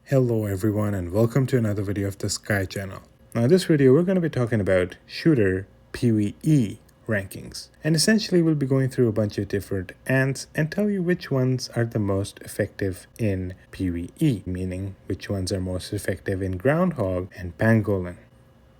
Hello everyone and welcome to another video of the Sky channel. Now in this video we're going to be talking about shooter PvE rankings, and essentially we'll be going through a bunch of different ants and tell you which ones are the most effective in PvE, meaning which ones are most effective in Groundhog and Pangolin.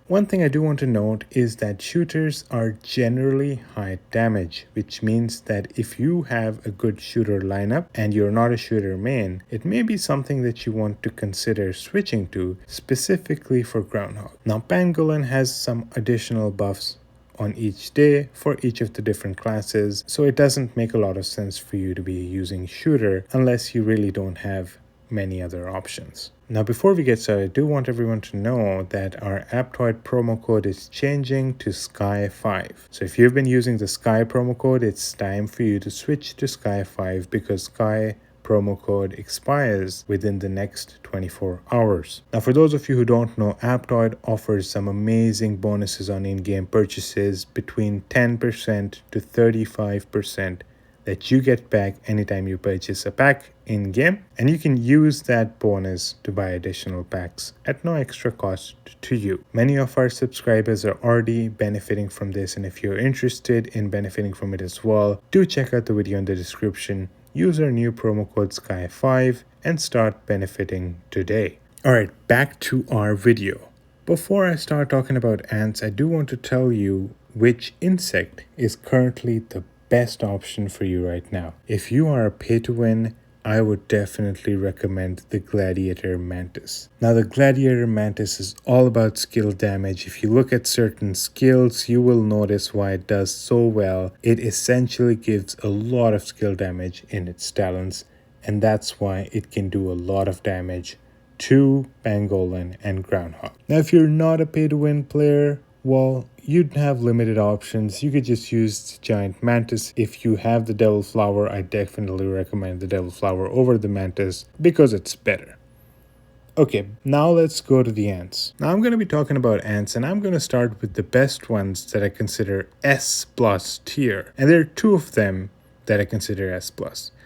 One thing I do want to note is that shooters are generally high damage, which means that if you have a good shooter lineup and you're not a shooter main, it may be something that you want to consider switching to specifically for Groundhog. Now Pangolin has some additional buffs on each day for each of the different classes, so it doesn't make a lot of sense for you to be using shooter unless you really don't have many other options. Now before we get started, I do want everyone to know that our Aptoide promo code is changing to Sky5. So if you've been using the Sky promo code, it's time for you to switch to Sky5 because Sky promo code expires within the next 24 hours. Now for those of you who don't know, Aptoide offers some amazing bonuses on in-game purchases between 10% to 35% that you get back anytime you purchase a pack in-game, and you can use that bonus to buy additional packs at no extra cost to you. Many of our subscribers are already benefiting from this, and if you're interested in benefiting from it as well, do check out the video in the description, use our new promo code SKY5 and start benefiting today. Alright, back to our video. Before I start talking about ants, I do want to tell you which insect is currently the best option for you right now. If you are a pay-to-win, I would definitely recommend the Gladiator Mantis. Now the Gladiator Mantis is all about skill damage. If you look at certain skills, you will notice why it does so well. It essentially gives a lot of skill damage in its talents, and that's why it can do a lot of damage to Pangolin and Groundhog. Now if you're not a pay-to-win player, well, you'd have limited options. You could just use the giant mantis. If you have the devil flower, I definitely recommend the devil flower over the mantis because it's better. Okay, now let's go to the ants. Now I'm going to be talking about ants, and I'm going to start with the best ones that I consider S+ tier. And there are two of them that I consider S+.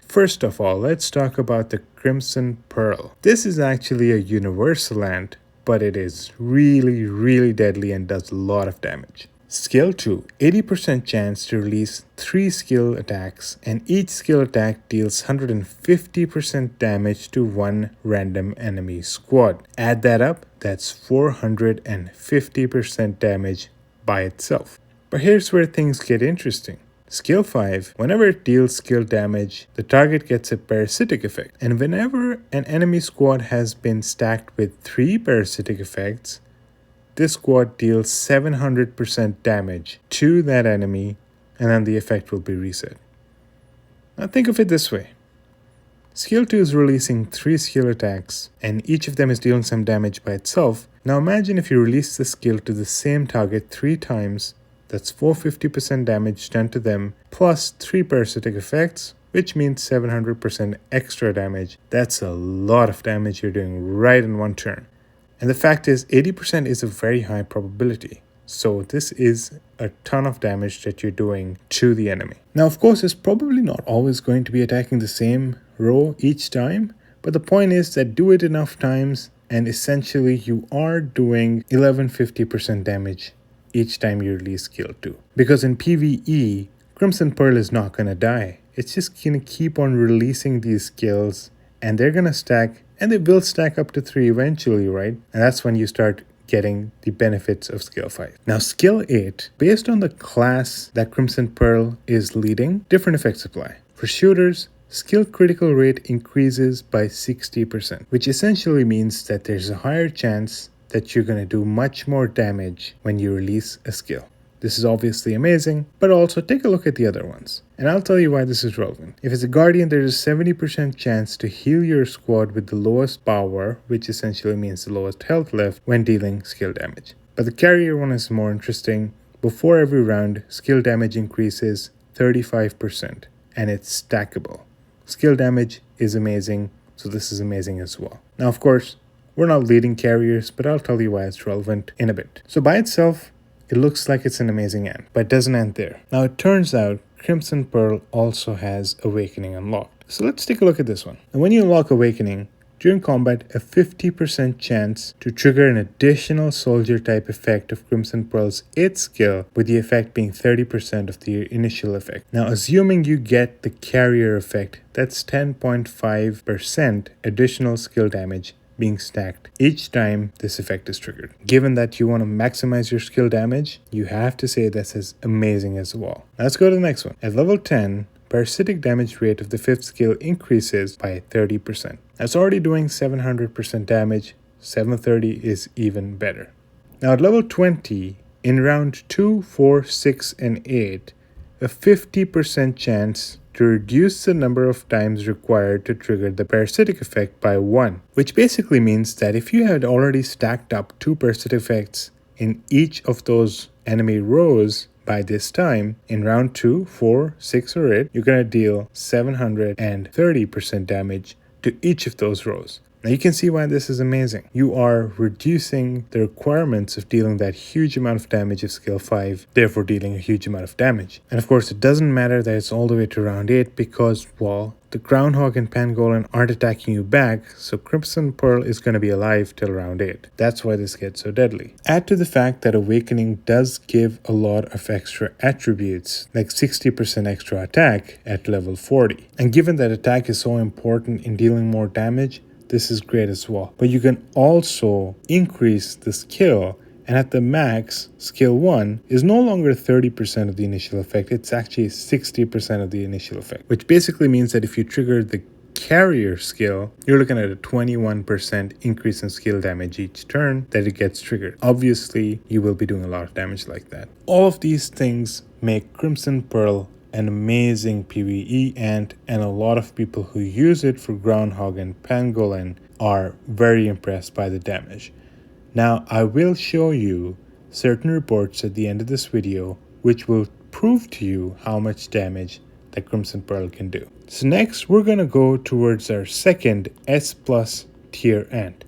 First of all, let's talk about the Crimson Pearl. This is actually a universal ant, but it is really deadly and does a lot of damage. Skill 2, 80% chance to release 3 skill attacks, and each skill attack deals 150% damage to one random enemy squad. Add that up, that's 450% damage by itself. But here's where things get interesting. Skill 5, whenever it deals skill damage, the target gets a parasitic effect. And whenever an enemy squad has been stacked with 3 parasitic effects, this squad deals 700% damage to that enemy, and then the effect will be reset. Now think of it this way. Skill 2 is releasing 3 skill attacks, and each of them is dealing some damage by itself. Now imagine if you release the skill to the same target 3 times. That's 450% damage done to them, plus 3 parasitic effects, which means 700% extra damage. That's a lot of damage you're doing right in one turn. And the fact is, 80% is a very high probability. So this is a ton of damage that you're doing to the enemy. Now, of course, it's probably not always going to be attacking the same row each time, but the point is that do it enough times, and essentially you are doing 1150% damage each time you release skill 2. Because in PvE, Crimson Pearl is not going to die. It's just going to keep on releasing these skills, and they're going to stack, and they will stack up to 3 eventually, right? And that's when you start getting the benefits of skill 5. Now skill 8, based on the class that Crimson Pearl is leading, different effects apply. For shooters, skill critical rate increases by 60%, which essentially means that there's a higher chance that you're going to do much more damage when you release a skill. This is obviously amazing, but also take a look at the other ones. And I'll tell you why this is relevant. If it's a Guardian, there's a 70% chance to heal your squad with the lowest power, which essentially means the lowest health left when dealing skill damage. But the Carrier one is more interesting. Before every round, skill damage increases 35%, and it's stackable. Skill damage is amazing, so this is amazing as well. Now, of course, we're not leading carriers, but I'll tell you why it's relevant in a bit. So by itself, it looks like it's an amazing ant, but it doesn't end there. Now it turns out Crimson Pearl also has Awakening unlocked. So let's take a look at this one. And when you unlock Awakening, during combat a 50% chance to trigger an additional soldier type effect of Crimson Pearl's 8th skill, with the effect being 30% of the initial effect. Now assuming you get the carrier effect, that's 10.5% additional skill damage being stacked each time this effect is triggered. Given that you want to maximize your skill damage, you have to say that's as amazing as well. Now let's go to the next one. At level 10, parasitic damage rate of the 5th skill increases by 30%. That's already doing 700% damage, 730 is even better. Now at level 20, in round 2, 4, 6, and 8, a 50% chance to reduce the number of times required to trigger the parasitic effect by 1, which basically means that if you had already stacked up 2 parasitic effects in each of those enemy rows by this time, in round 2, 4, 6, or 8, you're going to deal 730% damage to each of those rows. Now you can see why this is amazing. You are reducing the requirements of dealing that huge amount of damage of skill 5, therefore dealing a huge amount of damage. And of course it doesn't matter that it's all the way to round 8 because, well, the Groundhog and Pangolin aren't attacking you back, so Crimson Pearl is going to be alive till round 8. That's why this gets so deadly. Add to the fact that Awakening does give a lot of extra attributes, like 60% extra attack at level 40. And given that attack is so important in dealing more damage, this is great as well. But you can also increase the skill, and at the max, skill 1 is no longer 30% of the initial effect, it's actually 60% of the initial effect, which basically means that if you trigger the carrier skill, you're looking at a 21% increase in skill damage each turn that it gets triggered. Obviously, you will be doing a lot of damage like that. All of these things make Crimson Pearl an amazing PvE ant, and a lot of people who use it for Groundhog and Pangolin are very impressed by the damage. Now I will show you certain reports at the end of this video which will prove to you how much damage that Crimson Pearl can do. So next we're going to go towards our second S+ tier ant,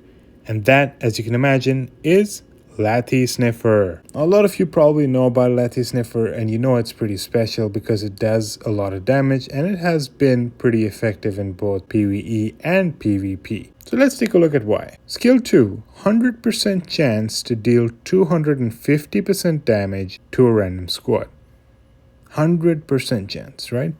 and that, as you can imagine, is Lathy Sniffer. A lot of you probably know about Lathy Sniffer, and you know it's pretty special because it does a lot of damage and it has been pretty effective in both PvE and PvP. So let's take a look at why. Skill 2, 100% chance to deal 250% damage to a random squad. 100% chance, right?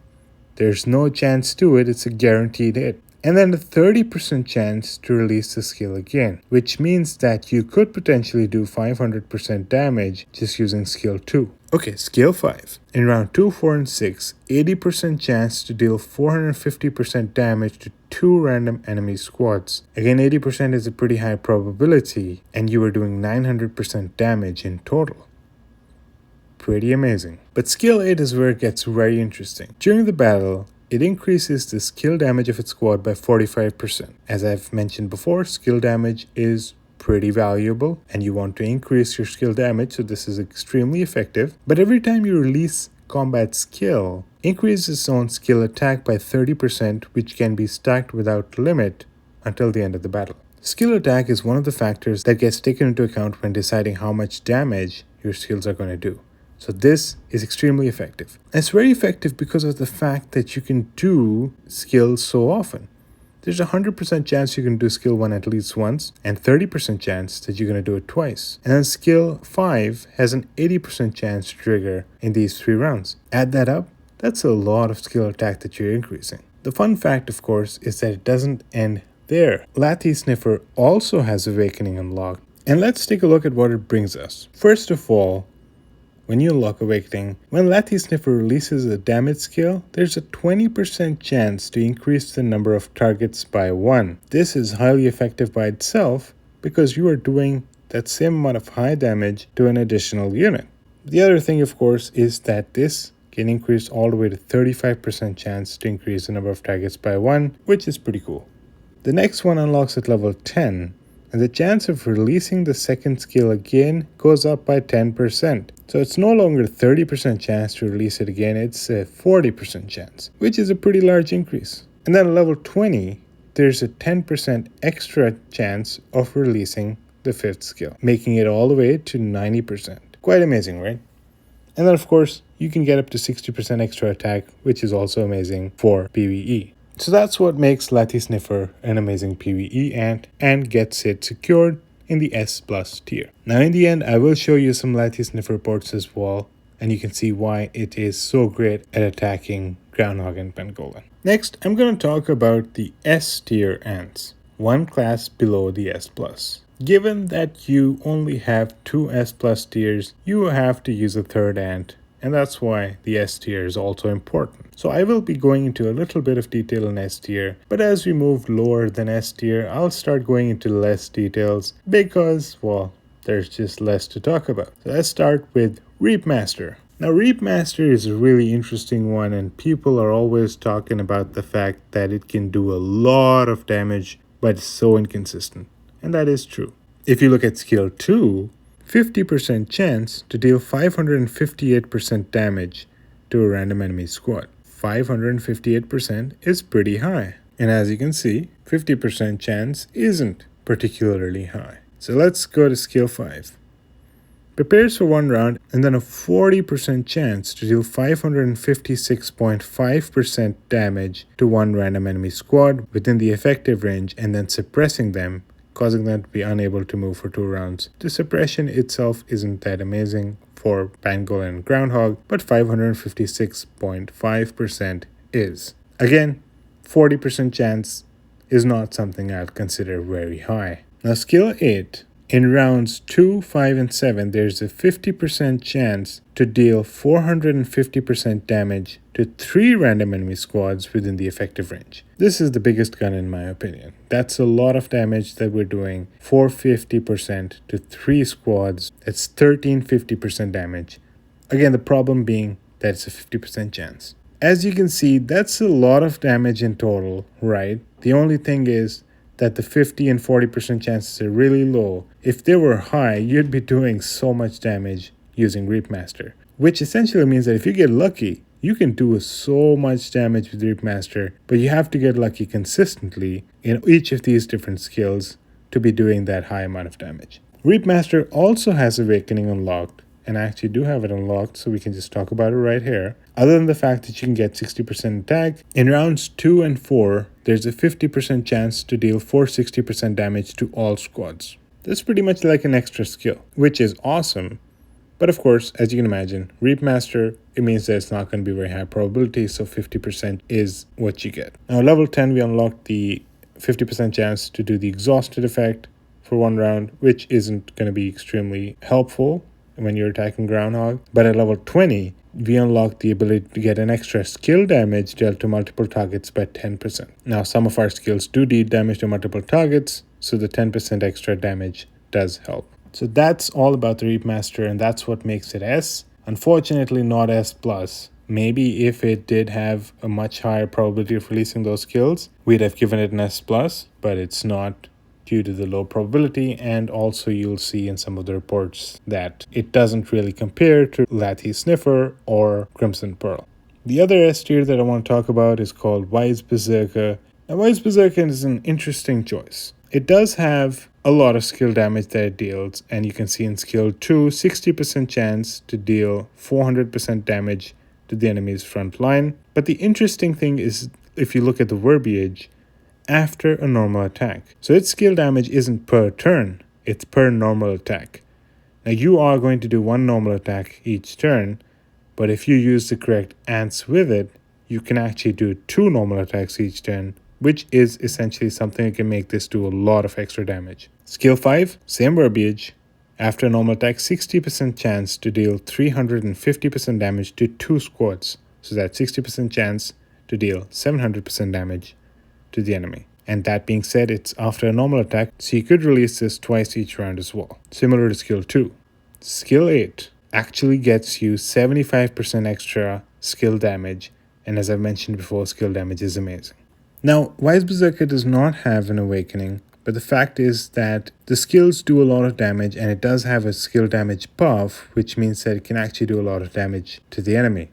There's no chance to it, it's a guaranteed hit. And then a 30% chance to release the skill again, which means that you could potentially do 500% damage just using skill 2. Okay, skill 5. In round 2, 4, and 6, 80% chance to deal 450% damage to 2 random enemy squads. Again, 80% is a pretty high probability, and you are doing 900% damage in total. Pretty amazing. But skill 8 is where it gets very interesting. During the battle, it increases the skill damage of its squad by 45%. As I've mentioned before, skill damage is pretty valuable and you want to increase your skill damage, so this is extremely effective. But every time you release combat skill, increases its own skill attack by 30%, which can be stacked without limit until the end of the battle. Skill attack is one of the factors that gets taken into account when deciding how much damage your skills are going to do. So this is extremely effective. And it's very effective because of the fact that you can do skills so often. There's a 100% chance you can do skill 1 at least once, and 30% chance that you're going to do it twice. And then skill 5 has an 80% chance to trigger in these 3 rounds. Add that up, that's a lot of skill attack that you're increasing. The fun fact, of course, is that it doesn't end there. Lathy Sniffer also has Awakening unlocked, and let's take a look at what it brings us. First of all, when you unlock Awakening, when Lathy Sniffer releases a damage skill, there's a 20% chance to increase the number of targets by 1. This is highly effective by itself because you are doing that same amount of high damage to an additional unit. The other thing, of course, is that this can increase all the way to 35% chance to increase the number of targets by 1, which is pretty cool. The next one unlocks at level 10, and the chance of releasing the second skill again goes up by 10%. So it's no longer a 30% chance to release it again, it's a 40% chance, which is a pretty large increase. And then at level 20, there's a 10% extra chance of releasing the 5th skill, making it all the way to 90%. Quite amazing, right? And then of course, you can get up to 60% extra attack, which is also amazing for PvE. So that's what makes Lathy Sniffer an amazing PvE ant and gets it secured in the S+ tier. Now in the end, I will show you some Lathy Sniffer reports as well, and you can see why it is so great at attacking Groundhog and Pangolin. Next, I'm going to talk about the S tier ants, one class below the S+. Given that you only have 2 S+ tiers, you have to use a third ant, and that's why the S tier is also important. So I will be going into a little bit of detail in S tier, but as we move lower than S tier, I'll start going into less details because, well, there's just less to talk about. So let's start with Reapmaster. Now Reapmaster is a really interesting one, and people are always talking about the fact that it can do a lot of damage, but it's so inconsistent. And that is true. If you look at skill 2, 50% chance to deal 558% damage to a random enemy squad. 558% is pretty high. And as you can see, 50% chance isn't particularly high. So let's go to skill 5. Prepares for 1 round and then a 40% chance to deal 556.5% damage to 1 random enemy squad within the effective range and then suppressing them, causing them to be unable to move for 2 rounds. The suppression itself isn't that amazing for Pangolin and Groundhog, but 556.5% is. Again, 40% chance is not something I'd consider very high. Now skill 8. In rounds 2, 5, and 7, there's a 50% chance to deal 450% damage to 3 random enemy squads within the effective range. This is the biggest gun in my opinion. That's a lot of damage that we're doing. 450% to 3 squads. That's 1350% damage. Again, the problem being that it's a 50% chance. As you can see, that's a lot of damage in total, right? The only thing is that the 50 and 40% chances are really low. If they were high, you'd be doing so much damage using Reapmaster, which essentially means that if you get lucky, you can do so much damage with Reapmaster, but you have to get lucky consistently in each of these different skills to be doing that high amount of damage. Reapmaster also has Awakening unlocked, and I actually do have it unlocked, so we can just talk about it right here. Other than the fact that you can get 60% attack, in rounds 2 and 4, there's a 50% chance to deal 460% damage to all squads. That's pretty much like an extra skill, which is awesome. But of course, as you can imagine, Reapmaster, it means that it's not going to be very high probability, so 50% is what you get. Now level 10, we unlocked the 50% chance to do the exhausted effect for 1 round, which isn't going to be extremely helpful when you're attacking Groundhog. But at level 20, we unlock the ability to get an extra skill damage dealt to multiple targets by 10%. Now, some of our skills do deal damage to multiple targets, so the 10% extra damage does help. So that's all about the Reapmaster, and that's what makes it S. Unfortunately, not S+. Maybe if it did have a much higher probability of releasing those skills, we'd have given it an S+, but it's not due to the low probability, and also you'll see in some of the reports that it doesn't really compare to Lathy Sniffer or Crimson Pearl. The other S tier that I want to talk about is called Wise Berserker. Now Wise Berserker is an interesting choice. It does have a lot of skill damage that it deals, and you can see in skill 2, 60% chance to deal 400% damage to the enemy's front line. But the interesting thing is, if you look at the verbiage, after a normal attack. So its skill damage isn't per turn, it's per normal attack. Now you are going to do 1 normal attack each turn, but if you use the correct ants with it, you can actually do 2 normal attacks each turn, which is essentially something that can make this do a lot of extra damage. Skill 5, same verbiage. After a normal attack, 60% chance to deal 350% damage to 2 squads. So that's 60% chance to deal 700% damage to the enemy. And that being said, it's after a normal attack, so you could release this twice each round as well, similar to skill 2. Skill 8 actually gets you 75% extra skill damage, and as I've mentioned before, skill damage is amazing. Now, Wise Berserker does not have an awakening, but the fact is that the skills do a lot of damage, and it does have a skill damage buff, which means that it can actually do a lot of damage to the enemy.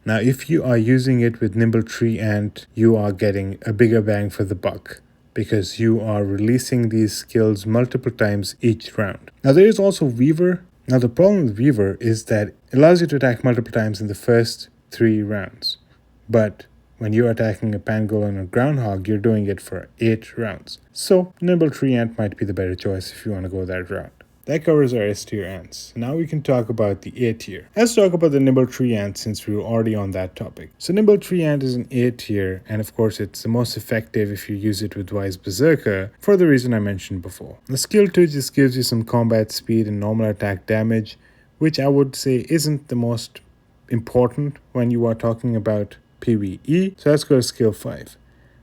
Now, if you are using it with Nimble Tree Ant, you are getting a bigger bang for the buck because you are releasing these skills multiple times each round. Now, there is also Weaver. Now, the problem with Weaver is that it allows you to attack multiple times in the first 3 rounds. But When you're attacking a pangolin or groundhog, you're doing it for 8 rounds. So Nimble Tree Ant might be the better choice if you want to go that route. That covers our S tier ants. Now we can talk about the A tier. Let's talk about the Nimble Tree Ant since we were already on that topic. So Nimble Tree Ant is an A tier, and of course it's the most effective if you use it with Wise Berserker for the reason I mentioned before. The skill 2 just gives you some combat speed and normal attack damage, which I would say isn't the most important when you are talking about PvE. So let's go to skill 5.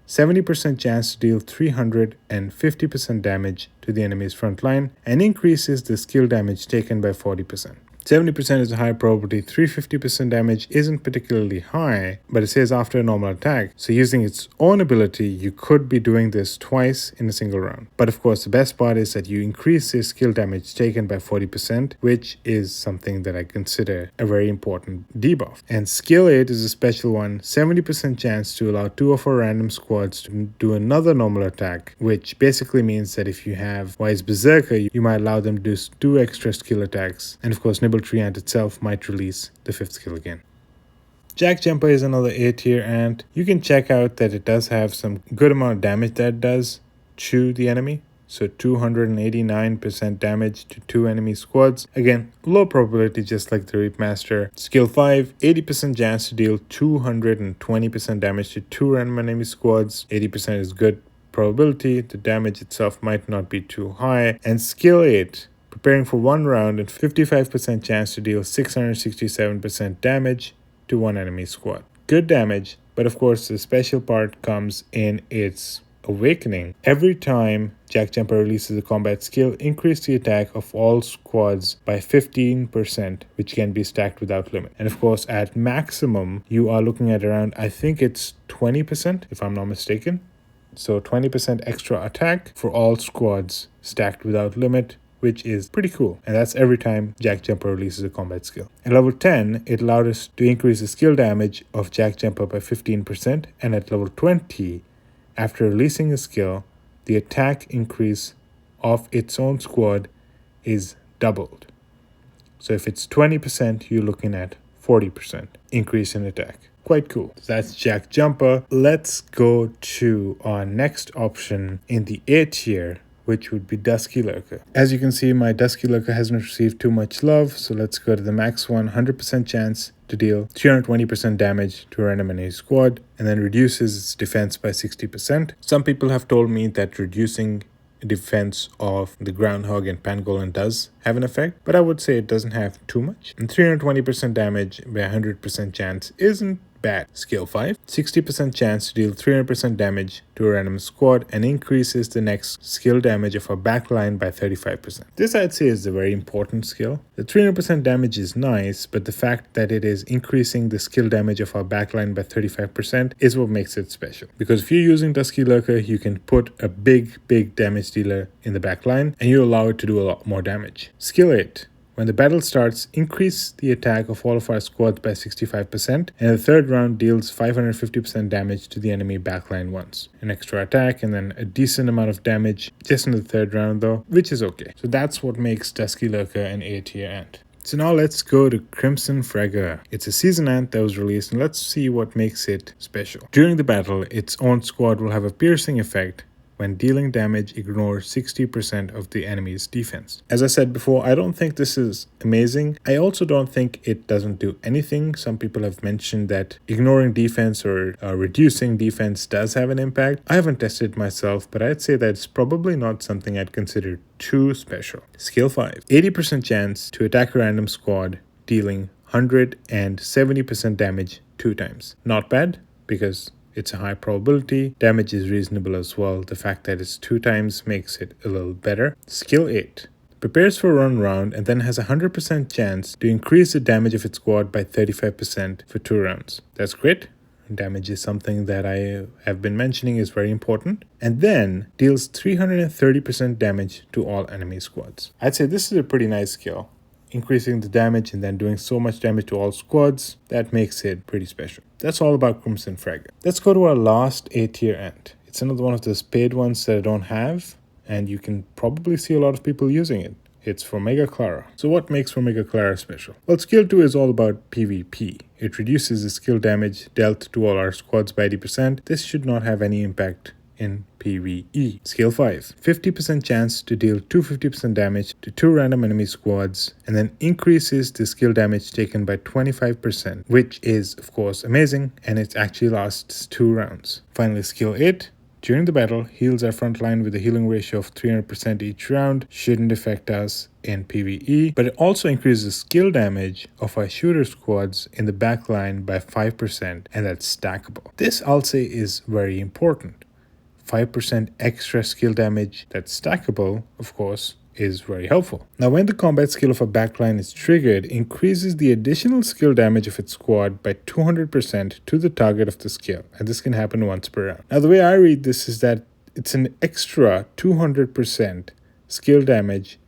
70% chance to deal 350% damage to the enemy's front line and increases the skill damage taken by 40%. 70% is a high probability, 350% damage isn't particularly high, but it says after a normal attack, so using its own ability, you could be doing this twice in a single round. But of course, the best part is that you increase the skill damage taken by 40%, which is something that I consider a very important debuff. And skill 8 is a special one, 70% chance to allow 2 of our random squads to do another normal attack, which basically means that if you have Wise Berserker, you might allow them to do 2 extra skill attacks. And of course, Nimble Tree Ant itself might release the 5th skill again. Jack Jumper is another A tier ant. You can check out that it does have some good amount of damage that it does to the enemy. So 289% damage to 2 enemy squads. Again, low probability just like the Reap Master. Skill 5, 80% chance to deal 220% damage to 2 random enemy squads. 80% is good probability. The damage itself might not be too high. And skill 8, preparing for 1 round and 55% chance to deal 667% damage to 1 enemy squad. Good damage, but of course the special part comes in its awakening. Every time Jack Jumper releases a combat skill, increase the attack of all squads by 15%, which can be stacked without limit. And of course, at maximum, you are looking at around, I think it's 20%, if I'm not mistaken. So 20% extra attack for all squads stacked without limit, which is pretty cool. And that's every time Jack Jumper releases a combat skill. At level 10, it allowed us to increase the skill damage of Jack Jumper by 15%. And at level 20, after releasing a skill, the attack increase of its own squad is doubled. So if it's 20%, you're looking at 40% increase in attack. Quite cool. So that's Jack Jumper. Let's go to our next option in the A tier, which would be Dusky Lurker. As you can see, my Dusky Lurker hasn't received too much love, so let's go to the max one. 100% chance to deal 320% damage to a random enemy squad, and then reduces its defense by 60%. Some people have told me that reducing defense of the Groundhog and Pangolin does have an effect, but I would say it doesn't have too much. And 320% damage by 100% chance isn't bad. Skill 5, 60% chance to deal 300% damage to a random squad and increases the next skill damage of our backline by 35%. This I'd say is a very important skill. The 300% damage is nice, but the fact that it is increasing the skill damage of our backline by 35% is what makes it special. Because if you're using Dusky Lurker, you can put a big damage dealer in the backline and you allow it to do a lot more damage. Skill 8. When the battle starts, increase the attack of all of our squads by 65%, and the third round deals 550% damage to the enemy backline once. An extra attack and then a decent amount of damage just in the third round though, which is okay. So that's what makes Dusky Lurker an A tier ant. So now let's go to Crimson Fragger. It's a season ant that was released, and let's see what makes it special. During the battle, its own squad will have a piercing effect. When dealing damage, ignore 60% of the enemy's defense. As I said before, I don't think this is amazing. I also don't think it doesn't do anything. Some people have mentioned that ignoring defense or reducing defense does have an impact. I haven't tested it myself, but I'd say that it's probably not something I'd consider too special. Skill 5. 80% chance to attack a random squad, dealing 170% damage 2 times. Not bad, because it's a high probability. Damage is reasonable as well. The fact that it's 2 times makes it a little better. Skill 8. Prepares for 1 round and then has a 100% chance to increase the damage of its squad by 35% for 2 rounds. That's great. Damage is something that I have been mentioning is very important. And then deals 330% damage to all enemy squads. I'd say this is a pretty nice skill. Increasing the damage and then doing so much damage to all squads, that makes it pretty special. That's all about Crimson Fragger. Let's go to our last A tier ant. It's another one of those paid ones that I don't have, and you can probably see a lot of people using it. It's Formica Clara. So what makes Formica Clara special? Well, skill 2 is all about PvP. it reduces the skill damage dealt to all our squads by 80%. This should not have any impact in PvE. Skill 5. 50% chance to deal 250% damage to 2 random enemy squads, and then increases the skill damage taken by 25%, which is of course amazing, and it actually lasts 2 rounds. Finally, skill 8. During the battle, heals our front line with a healing ratio of 300% each round. Shouldn't affect us in PvE, but it also increases skill damage of our shooter squads in the back line by 5%, and that's stackable. This I'll say is very important. 5% extra skill damage that's stackable, of course, is very helpful. Now, when the combat skill of a backline is triggered, increases the additional skill damage of its squad by 200% to the target of the skill, and this can happen once per round. Now, the way I read this is that it's an extra 200% skill damage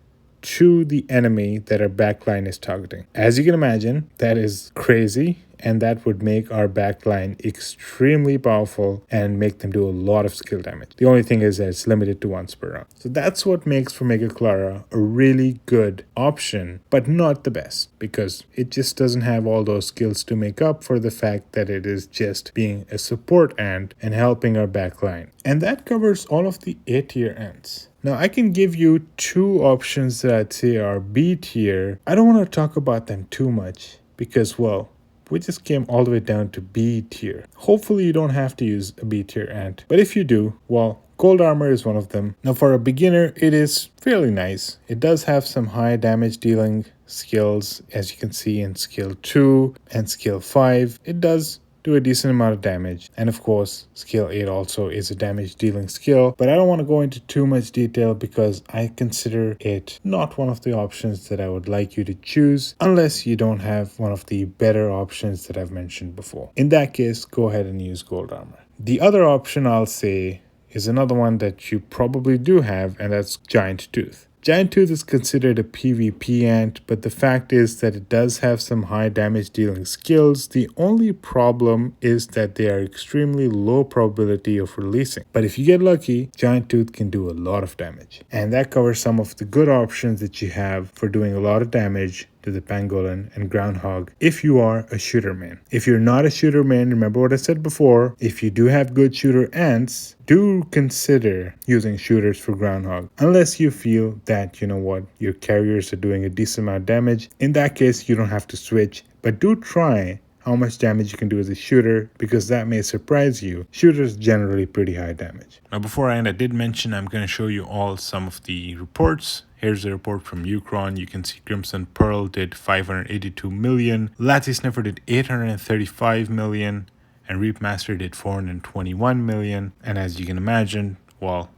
to the enemy that our backline is targeting. As you can imagine, that is crazy, and that would make our backline extremely powerful and make them do a lot of skill damage. The only thing is that it's limited to once per round. So that's what makes Formica Clara a really good option, but not the best, because it just doesn't have all those skills to make up for the fact that it is just being a support ant and helping our backline. And that covers all of the A tier ants. Now, I can give you 2 options that I'd say are B tier. I don't want to talk about them too much because, well, we just came all the way down to B tier. Hopefully you don't have to use a B tier ant, but if you do, well, gold armor is one of them. Now, for a beginner, it is fairly nice. It does have some high damage dealing skills, as you can see in skill 2 and skill 5. It does do a decent amount of damage, and of course skill 8 also is a damage dealing skill, but I don't want to go into too much detail because I consider it not one of the options that I would like you to choose unless you don't have one of the better options that I've mentioned before. In that case, go ahead and use gold armor. The other option I'll say is another one that you probably do have, and that's Giant Tooth. Giant Tooth is considered a PvP ant, but the fact is that it does have some high damage dealing skills. The only problem is that they are extremely low probability of releasing. But if you get lucky, Giant Tooth can do a lot of damage. And that covers some of the good options that you have for doing a lot of damage to the Pangolin and Groundhog if you are a shooter main. If you're not a shooter main, remember what I said before, if you do have good shooter ants, do consider using shooters for Groundhog. Unless you feel that, you know what, your carriers are doing a decent amount of damage. In that case, you don't have to switch, but do try how much damage you can do as a shooter, because that may surprise you. Shooters generally pretty high damage. Now, before I end, I did mention I'm going to show you all some of the reports. Here's a report from Ucron. You can see Crimson Pearl did 582 million, Lathy Sniffer did 835 million, and Reapmaster did 421 million. And as you can imagine, well,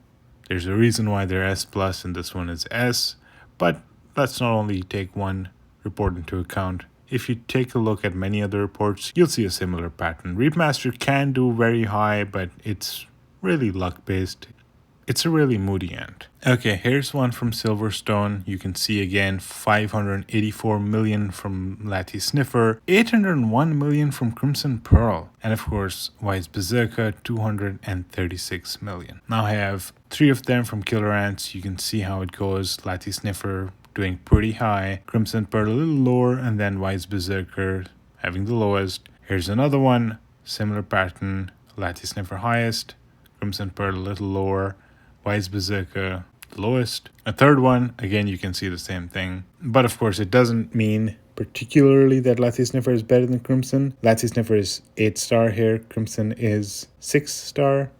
there's a reason why they're S+ and this one is S, but let's not only take one report into account. If you take a look at many other reports, you'll see a similar pattern. Reapmaster can do very high, but it's really luck-based. It's a really moody ant. Okay, here's one from Silverstone. You can see again 584 million from Lathy Sniffer, 801 million from Crimson Pearl, and of course Wise Berserker 236 million. Now I have 3 of them from Killer Ants. You can see how it goes. Lathy Sniffer doing pretty high, Crimson Pearl a little lower, and then Wise Berserker having the lowest. Here's another one, similar pattern, Lathy Sniffer highest, Crimson Pearl a little lower, Wise Berserker the lowest. A third one, again you can see the same thing, but of course it doesn't mean particularly that Lathy Sniffer is better than Crimson. Lathy Sniffer is 8-star here, Crimson is 6-star,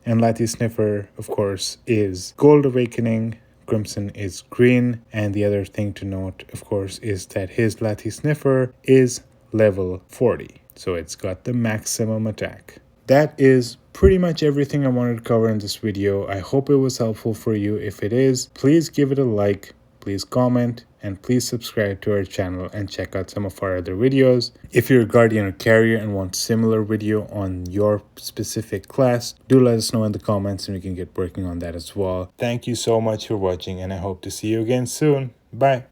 and Lathy Sniffer of course is Gold Awakening, Crimson is green, and the other thing to note, of course, is that his Lathy Sniffer is level 40, so it's got the maximum attack. That is pretty much everything I wanted to cover in this video. I hope it was helpful for you. If it is, please give it a like, please comment, and please subscribe to our channel and check out some of our other videos. If you're a guardian or carrier and want similar video on your specific class, do let us know in the comments and we can get working on that as well. Thank you so much for watching, and I hope to see you again soon. Bye.